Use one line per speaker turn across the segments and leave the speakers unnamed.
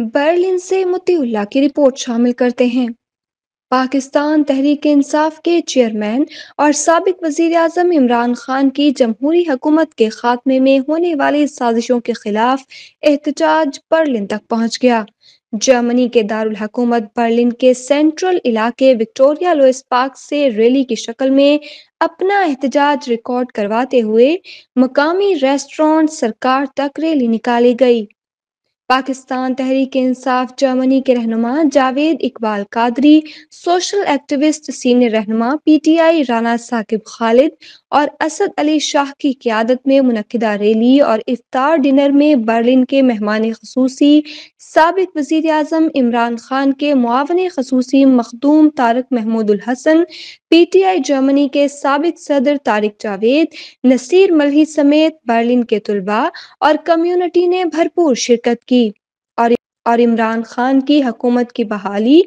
Berlin سے مطیع اللہ کی report شامل کرتے ہیں۔ پاکستان تحریک انصاف کے چیئرمین اور سابق وزیر اعظم عمران خان کی جمہوری حکومت کے خاتمے میں ہونے والی سازشوں کے خلاف احتجاج برلن تک پہنچ گیا۔ جرمنی کے دارالحکومت برلن کے سینٹرل علاقے وکٹوریہ لوئس پارک سے ریلی کی شکل میں اپنا احتجاج ریکارڈ کرواتے ہوئے مقامی ریسٹورانٹ سرکار تک ریلی نکالی گئی۔ پاکستان تحریک انصاف جرمنی کے رہنما Javed Iqbal Qadri, social activist senior رہنما P T I Rana Saqib Khalid اور اسد علی شاہ کی قیادت میں منعقدہ ریلی اور افطار ڈنر میں برلن کے مہمان خصوصی سابق وزیر اعظم عمران خان کے معاون خصوصی مخدوم طارق محمود الحسن، پی ٹی آئی جرمنی کے سابق صدر طارق جاوید، نصیر ملہی سمیت برلن کے طلباء اور کمیونٹی نے بھرپور شرکت کی اور عمران خان کی حکومت کی بحالی،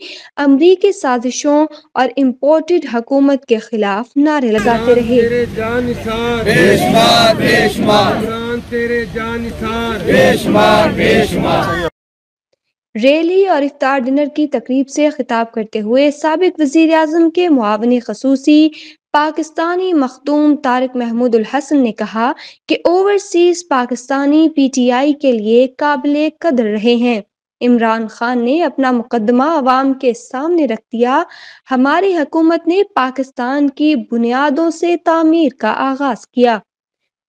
امریکی سازشوں اور امپورٹڈ حکومت کے خلاف نعرے لگاتے رہے۔
تیرے جان نثار بے شمار بے شمار، عمران تیرے جان نثار بے شمار بے شمار۔
ریلی اور افطار ڈنر کی تقریب سے خطاب کرتے ہوئے سابق وزیر اعظم کے معاون خصوصی پاکستانی مخدوم طارق محمود الحسن نے کہا کہ اوورسیز پاکستانی پی ٹی آئی کے لیے قابل قدر رہے ہیں۔ عمران خان نے اپنا مقدمہ عوام کے سامنے رکھ دیا۔ ہماری حکومت نے پاکستان کی بنیادوں سے تعمیر کا آغاز کیا۔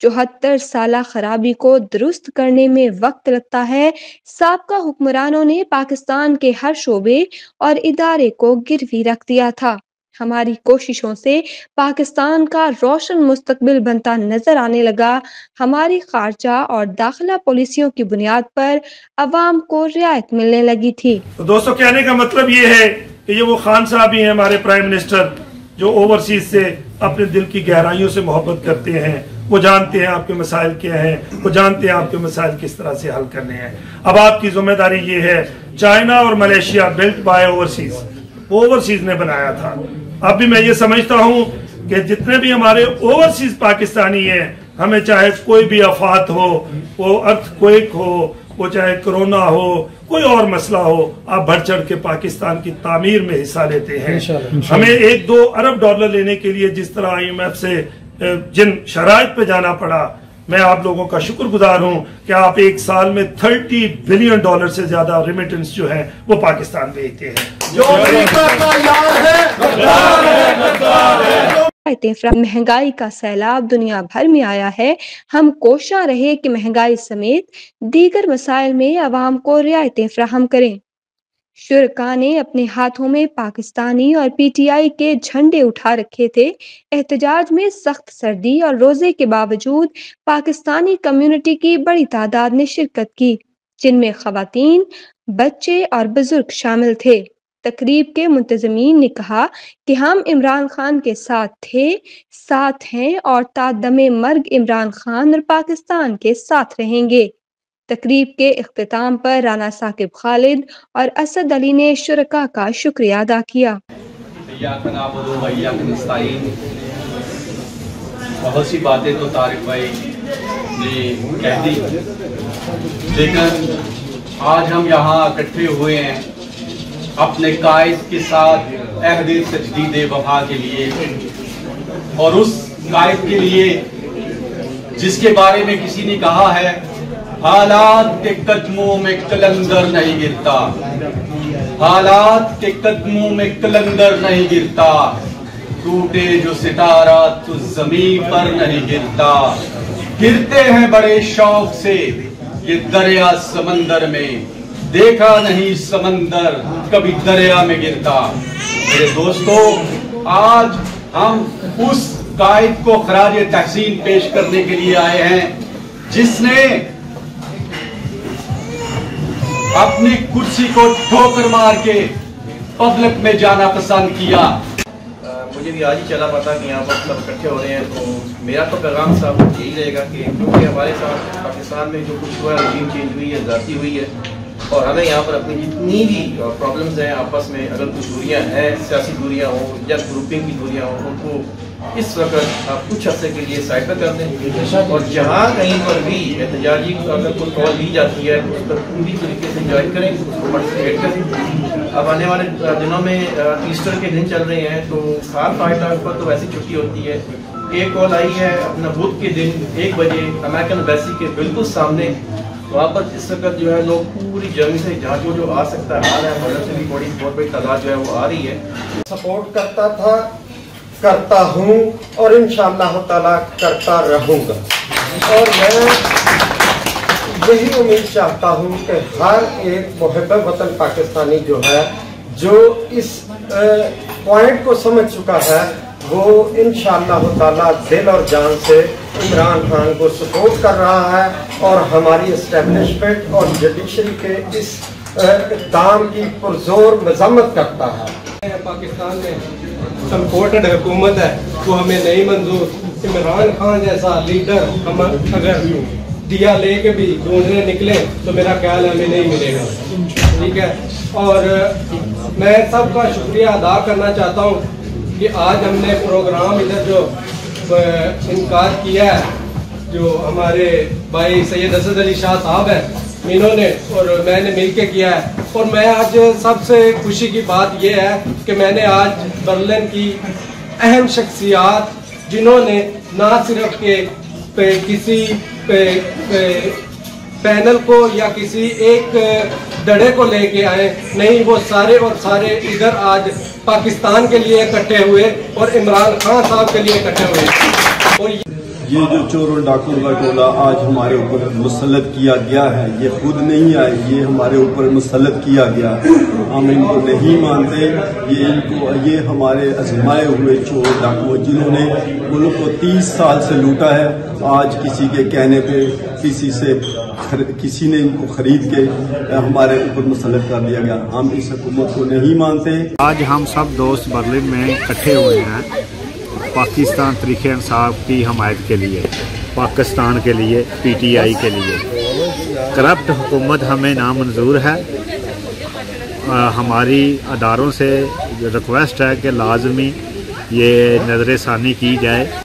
74 سالہ خرابی کو درست کرنے میں وقت لگتا ہے۔ سابقہ حکمرانوں نے پاکستان کے ہر شعبے اور ادارے کو گروی رکھ دیا تھا۔ ہماری کوششوں سے پاکستان کا روشن مستقبل بنتا نظر آنے لگا۔ ہماری خارجہ اور داخلہ پالیسیوں کی بنیاد پر عوام کو رعایت ملنے لگی تھی۔
تو دوستو، کہنے کا مطلب یہ ہے کہ یہ وہ خان صاحب ہی ہیں، ہمارے پرائم منسٹر، جو اوورسیز سے اپنے دل کی گہرائیوں سے محبت کرتے ہیں۔ وہ جانتے ہیں آپ کے مسائل کیا ہیں، وہ جانتے ہیں آپ کے مسائل کس طرح سے حل کرنے ہیں۔ اب آپ کی ذمہ داری یہ ہے، چائنا اور ملیشیا بلٹ بائی اوورسیز، وہ اوورسیز نے بنایا تھا۔ اب بھی میں یہ سمجھتا ہوں کہ جتنے بھی ہمارے اوورسیز پاکستانی ہیں، ہمیں چاہے کوئی بھی آفات ہو، وہ ارتھ کوئک ہو، وہ چاہے کرونا ہو، کوئی اور مسئلہ ہو، آپ بڑھ چڑھ کے پاکستان کی تعمیر میں حصہ لیتے ہیں۔ ہمیں 1-2 ارب ڈالر لینے کے لیے جس طرح آئی ایم ایف سے جن شرائط پہ جانا پڑا، میں آپ لوگوں کا شکر گزار ہوں کہ آپ ایک سال میں $30 بلین سے زیادہ ریمیٹنس جو ہے وہ پاکستان بھیجتے ہیں۔
مہنگائی کا سیلاب دنیا بھر میں آیا ہے۔ ہم کوشاں رہے کہ مہنگائی سمیت دیگر مسائل میں عوام کو رعایتیں فراہم کریں۔ شرکاء نے اپنے ہاتھوں میں پاکستانی اور پی ٹی آئی کے جھنڈے اٹھا رکھے تھے۔ احتجاج میں سخت سردی اور روزے کے باوجود پاکستانی کمیونٹی کی بڑی تعداد نے شرکت کی، جن میں خواتین، بچے اور بزرگ شامل تھے۔ تقریب کے منتظمین نے کہا کہ ہم عمران خان کے ساتھ تھے، ساتھ ہیں اور تا دم مرگ عمران خان اور پاکستان کے ساتھ رہیں گے۔ تقریب کے اختتام پر رانا ثاقب خالد اور اسد علی نے شرکاء کا شکریہ ادا کیا۔
بہت سی باتیں تو طارق بھائی نے کہہ دی، لیکن آج ہم یہاں اکٹھے ہوئے ہیں اپنے قائد کے ساتھ عہد تجدید وفا کے لیے، اور اس قائد کے لیے جس کے بارے میں کسی نے کہا ہے حالات کے قدموں میں قلندر نہیں گرتا، حالات کے قدموں میں قلندر نہیں گرتا، ٹوٹے جو ستارہ تو زمین پر نہیں گرتا، گرتے ہیں بڑے شوق سے یہ دریا سمندر میں، دیکھا نہیں سمندر کبھی دریا میں گرتا۔ میرے دوستو، آج ہم اس قائد کو خراج تحسین پیش کرنے کے لیے آئے ہیں جس نے اپنی کرسی کو ٹھوکر مار کے پبلک میں جانا پسند کیا۔
مجھے بھی آج ہی چلا پتا کہ یہاں پر سب اکٹھے ہو رہے ہیں، تو میرا تو پیغام صاحب یہی رہے گا کہ کیونکہ ہمارے ساتھ پاکستان میں جو کچھ ہوا ہے، رجیم چینج ہوئی ہے، ذاتی ہوئی ہے، اور ہمیں یہاں پر اپنی جتنی بھی پرابلمز ہیں آپس میں، اگر کچھ دوریاں ہیں، سیاسی دوریاں ہوں یا گروپنگ کی دوریاں ہوں، ان کو اس وقت آپ کچھ عرصے کے لیے سائڈ پہ کر دیں، اور جہاں کہیں پر بھی احتجاجی اگر کوئی کال دی جاتی ہے اس پر پوری طریقے سے جوائن کریں، اس کو پارٹیسپیٹ کریں۔ اب آنے والے دنوں میں ایسٹر کے دن چل رہے ہیں، تو ہر فائٹر پر تو ویسی چھٹی ہوتی ہے۔ ایک کال آئی ہے اپنا بدھ کے دن 1 بجے امریکن ایمبیسی کے بالکل سامنے، وہاں پر اس وقت جو ہے لوگ پوری جرمنی سے جہاں جو آ سکتا ہے آ رہا ہے، مدد سے بھی بہت بڑی تعداد جو ہے وہ آ رہی ہے۔
سپورٹ کرتا تھا، کرتا ہوں اور انشاءاللہ تعالیٰ کرتا رہوں گا، اور میں یہی امید چاہتا ہوں کہ ہر ایک محب وطن پاکستانی جو ہے، جو اس پوائنٹ کو سمجھ چکا ہے، وہ انشاءاللہ تعالیٰ دل اور جان سے عمران خان کو سپورٹ کر رہا ہے، اور ہماری اسٹیبلشمنٹ اور جوڈیشری کے اس اقدام کی پرزور مذمت کرتا ہے۔
پاکستان میں سپورٹڈ حکومت ہے وہ ہمیں نہیں منظور۔ عمران خان جیسا لیڈر ہم اگر دیا لے کے بھی ڈھونڈنے نکلے تو میرا خیال ہمیں نہیں ملے گا، ٹھیک ہے۔ اور میں سب کا شکریہ ادا کرنا چاہتا ہوں کہ آج ہم نے پروگرام ادھر جو انعقاد کیا ہے، جو ہمارے بھائی سید اسد علی شاہ صاحب ہیں انہوں نے اور میں نے مل کے کیا ہے، اور میں آج سب سے خوشی کی بات یہ ہے کہ میں نے آج برلن کی اہم شخصیات جنہوں نے نہ صرف کہ کسی پینل کو یا کسی ایک دڑے کو لے کے آئے، نہیں، وہ سارے اور سارے ادھر آج پاکستان کے لیے اکٹھے ہوئے اور عمران خان صاحب کے لیے اکٹھے ہوئے۔ اور
یہ جو چور و ڈاکوں کا ٹولہ آج ہمارے اوپر مسلط کیا گیا ہے، یہ خود نہیں آئے، یہ ہمارے اوپر مسلط کیا گیا۔ ہم ان کو نہیں مانتے، یہ ہمارے آزمائے ہوئے چور ڈاکو جنہوں نے ملک کو 30 سال سے لوٹا ہے، آج کسی کے کہنے پہ کسی نے ان کو خرید کے ہمارے اوپر مسلط کر دیا گیا۔ ہم اس حکومت کو نہیں مانتے۔
آج ہم سب دوست برلن میں اکٹھے ہوئے ہیں پاکستان تحریک انصاف کی حمایت کے لیے، پاکستان کے لیے، پی ٹی آئی کے لیے۔ کرپٹ حکومت ہمیں نامنظور ہے۔ ہماری اداروں سے ریکویسٹ ہے کہ لازمی یہ نظر ثانی کی جائے۔